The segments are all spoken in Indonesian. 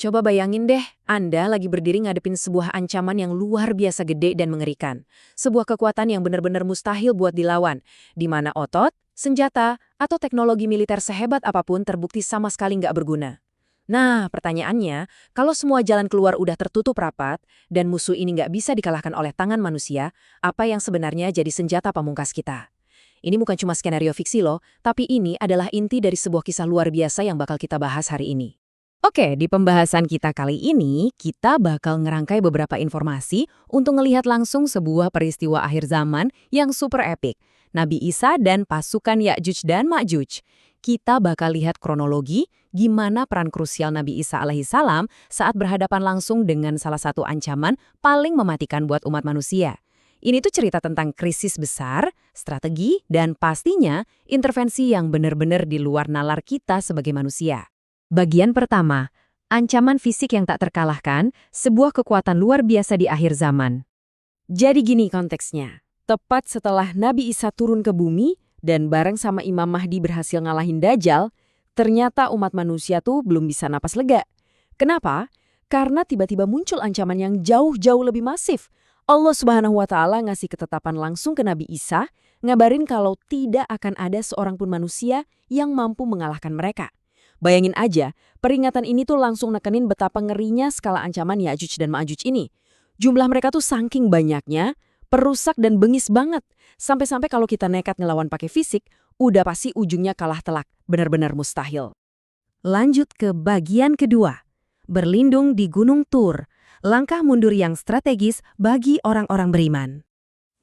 Coba bayangin deh, Anda lagi berdiri ngadepin sebuah ancaman yang luar biasa gede dan mengerikan. Sebuah kekuatan yang benar-benar mustahil buat dilawan, di mana otot, senjata, atau teknologi militer sehebat apapun terbukti sama sekali nggak berguna. Nah, pertanyaannya, kalau semua jalan keluar udah tertutup rapat, dan musuh ini nggak bisa dikalahkan oleh tangan manusia, apa yang sebenarnya jadi senjata pamungkas kita? Ini bukan cuma skenario fiksi loh, tapi ini adalah inti dari sebuah kisah luar biasa yang bakal kita bahas hari ini. Oke, di pembahasan kita kali ini, kita bakal ngerangkai beberapa informasi untuk ngelihat langsung sebuah peristiwa akhir zaman yang super epik. Nabi Isa dan pasukan Ya'juj dan Ma'juj. Kita bakal lihat kronologi gimana peran krusial Nabi Isa alaihissalam saat berhadapan langsung dengan salah satu ancaman paling mematikan buat umat manusia. Ini tuh cerita tentang krisis besar, strategi, dan pastinya intervensi yang benar-benar di luar nalar kita sebagai manusia. Bagian pertama, ancaman fisik yang tak terkalahkan, sebuah kekuatan luar biasa di akhir zaman. Jadi gini konteksnya, tepat setelah Nabi Isa turun ke bumi dan bareng sama Imam Mahdi berhasil ngalahin Dajjal, ternyata umat manusia tuh belum bisa napas lega. Kenapa? Karena tiba-tiba muncul ancaman yang jauh-jauh lebih masif. Allah Subhanahu wa Ta'ala ngasih ketetapan langsung ke Nabi Isa, ngabarin kalau tidak akan ada seorang pun manusia yang mampu mengalahkan mereka. Bayangin aja, peringatan ini tuh langsung nekenin betapa ngerinya skala ancaman Ya'juj dan Ma'juj ini. Jumlah mereka tuh saking banyaknya, perusak dan bengis banget. Sampai-sampai kalau kita nekat ngelawan pakai fisik, udah pasti ujungnya kalah telak. Benar-benar mustahil. Lanjut ke bagian kedua. Berlindung di Gunung Tur. Langkah mundur yang strategis bagi orang-orang beriman.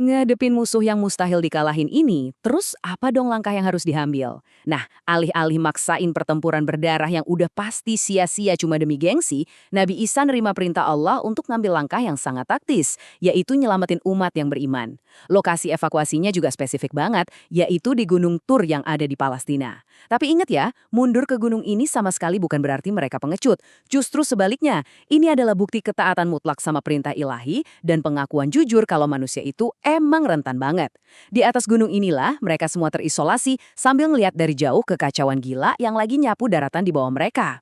Ngadepin musuh yang mustahil dikalahin ini, terus apa dong langkah yang harus diambil? Nah, alih-alih maksain pertempuran berdarah yang udah pasti sia-sia cuma demi gengsi, Nabi Isa nerima perintah Allah untuk ngambil langkah yang sangat taktis, yaitu nyelamatin umat yang beriman. Lokasi evakuasinya juga spesifik banget, yaitu di Gunung Tur yang ada di Palestina. Tapi ingat ya, mundur ke gunung ini sama sekali bukan berarti mereka pengecut. Justru sebaliknya, ini adalah bukti ketaatan mutlak sama perintah ilahi dan pengakuan jujur kalau manusia itu emang rentan banget. Di atas gunung inilah mereka semua terisolasi sambil ngeliat dari jauh kekacauan gila yang lagi nyapu daratan di bawah mereka.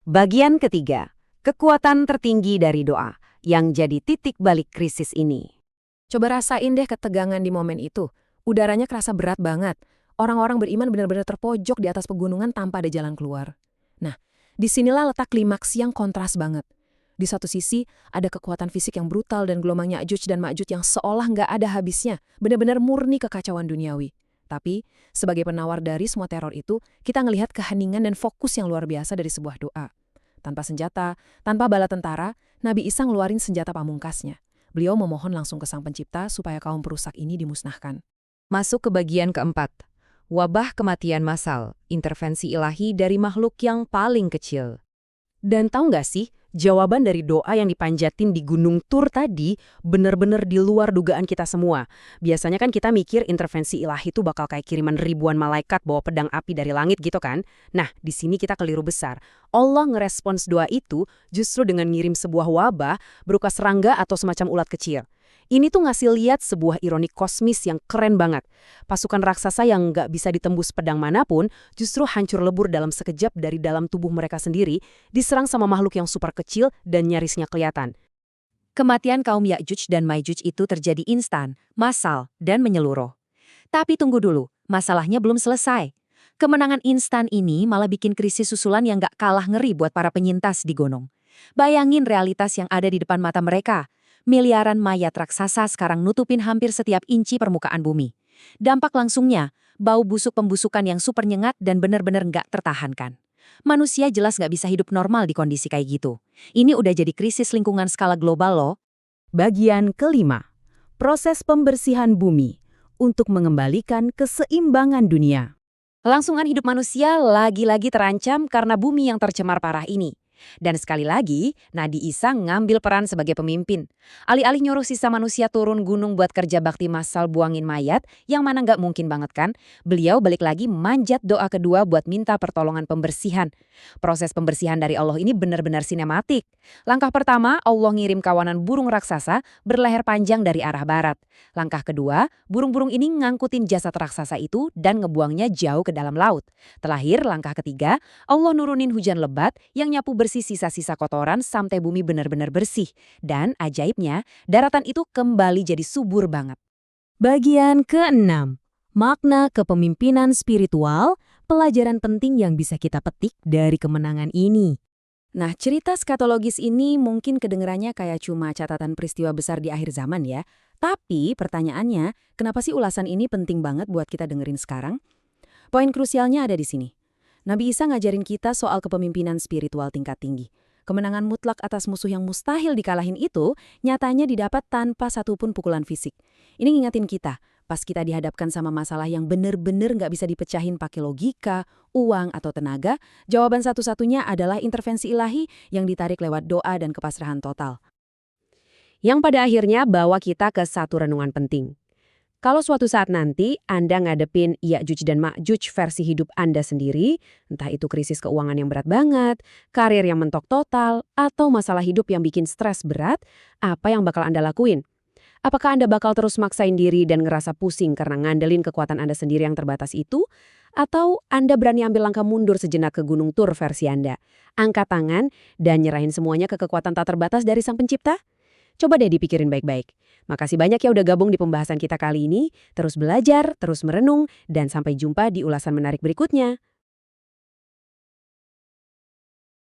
Bagian ketiga, kekuatan tertinggi dari doa yang jadi titik balik krisis ini. Coba rasain deh ketegangan di momen itu. Udaranya kerasa berat banget. Orang-orang beriman benar-benar terpojok di atas pegunungan tanpa ada jalan keluar. Nah, disinilah letak klimaks yang kontras banget. Di satu sisi, ada kekuatan fisik yang brutal dan gelombang Ya'juj dan Ma'juj yang seolah nggak ada habisnya, benar-benar murni kekacauan duniawi. Tapi, sebagai penawar dari semua teror itu, kita ngelihat keheningan dan fokus yang luar biasa dari sebuah doa. Tanpa senjata, tanpa bala tentara, Nabi Isa ngeluarin senjata pamungkasnya. Beliau memohon langsung ke Sang Pencipta supaya kaum perusak ini dimusnahkan. Masuk ke bagian keempat. Wabah kematian massal, intervensi ilahi dari makhluk yang paling kecil. Dan tahu nggak sih, jawaban dari doa yang dipanjatin di Gunung Tur tadi benar-benar di luar dugaan kita semua. Biasanya kan kita mikir intervensi ilahi itu bakal kayak kiriman ribuan malaikat bawa pedang api dari langit gitu kan. Nah, di sini kita keliru besar. Allah ngerespons doa itu justru dengan ngirim sebuah wabah berupa serangga atau semacam ulat kecil. Ini tuh ngasih lihat sebuah ironi kosmis yang keren banget. Pasukan raksasa yang nggak bisa ditembus pedang manapun justru hancur lebur dalam sekejap dari dalam tubuh mereka sendiri, diserang sama makhluk yang super kecil dan nyarisnya kelihatan. Kematian kaum Ya'juj dan Ma'juj itu terjadi instan, massal, dan menyeluruh. Tapi tunggu dulu, masalahnya belum selesai. Kemenangan instan ini malah bikin krisis susulan yang nggak kalah ngeri buat para penyintas di gunung. Bayangin realitas yang ada di depan mata mereka. Miliaran mayat raksasa sekarang nutupin hampir setiap inci permukaan bumi. Dampak langsungnya, bau busuk pembusukan yang super nyengat dan benar-benar nggak tertahankan. Manusia jelas nggak bisa hidup normal di kondisi kayak gitu. Ini udah jadi krisis lingkungan skala global loh. Bagian kelima, proses pembersihan bumi untuk mengembalikan keseimbangan dunia. Langsungan hidup manusia lagi-lagi terancam karena bumi yang tercemar parah ini. Dan sekali lagi, Nabi Isa ngambil peran sebagai pemimpin. Alih-alih nyuruh sisa manusia turun gunung buat kerja bakti massal buangin mayat, yang mana nggak mungkin banget kan, beliau balik lagi manjat doa kedua buat minta pertolongan pembersihan. Proses pembersihan dari Allah ini benar-benar sinematik. Langkah pertama, Allah ngirim kawanan burung raksasa berleher panjang dari arah barat. Langkah kedua, burung-burung ini ngangkutin jasad raksasa itu dan ngebuangnya jauh ke dalam laut. Terakhir, langkah ketiga, Allah nurunin hujan lebat yang nyapu bersih bersih sisa-sisa kotoran sampai bumi benar-benar bersih. Dan ajaibnya, daratan itu kembali jadi subur banget. Bagian ke-6, makna kepemimpinan spiritual, pelajaran penting yang bisa kita petik dari kemenangan ini. Nah, cerita skatologis ini mungkin kedengerannya kayak cuma catatan peristiwa besar di akhir zaman ya. Tapi pertanyaannya, kenapa sih ulasan ini penting banget buat kita dengerin sekarang? Poin krusialnya ada di sini. Nabi Isa ngajarin kita soal kepemimpinan spiritual tingkat tinggi. Kemenangan mutlak atas musuh yang mustahil dikalahin itu nyatanya didapat tanpa satupun pukulan fisik. Ini ngingetin kita, pas kita dihadapkan sama masalah yang bener-bener nggak bisa dipecahin pakai logika, uang, atau tenaga, jawaban satu-satunya adalah intervensi ilahi yang ditarik lewat doa dan kepasrahan total. Yang pada akhirnya bawa kita ke satu renungan penting. Kalau suatu saat nanti Anda ngadepin Ya'juj dan Ma'juj versi hidup Anda sendiri, entah itu krisis keuangan yang berat banget, karir yang mentok total, atau masalah hidup yang bikin stres berat, apa yang bakal Anda lakuin? Apakah Anda bakal terus maksain diri dan ngerasa pusing karena ngandelin kekuatan Anda sendiri yang terbatas itu? Atau Anda berani ambil langkah mundur sejenak ke Gunung Tur versi Anda? Angkat tangan dan nyerahin semuanya ke kekuatan tak terbatas dari Sang Pencipta? Coba deh dipikirin baik-baik. Makasih banyak ya udah gabung di pembahasan kita kali ini. Terus belajar, terus merenung, dan sampai jumpa di ulasan menarik berikutnya.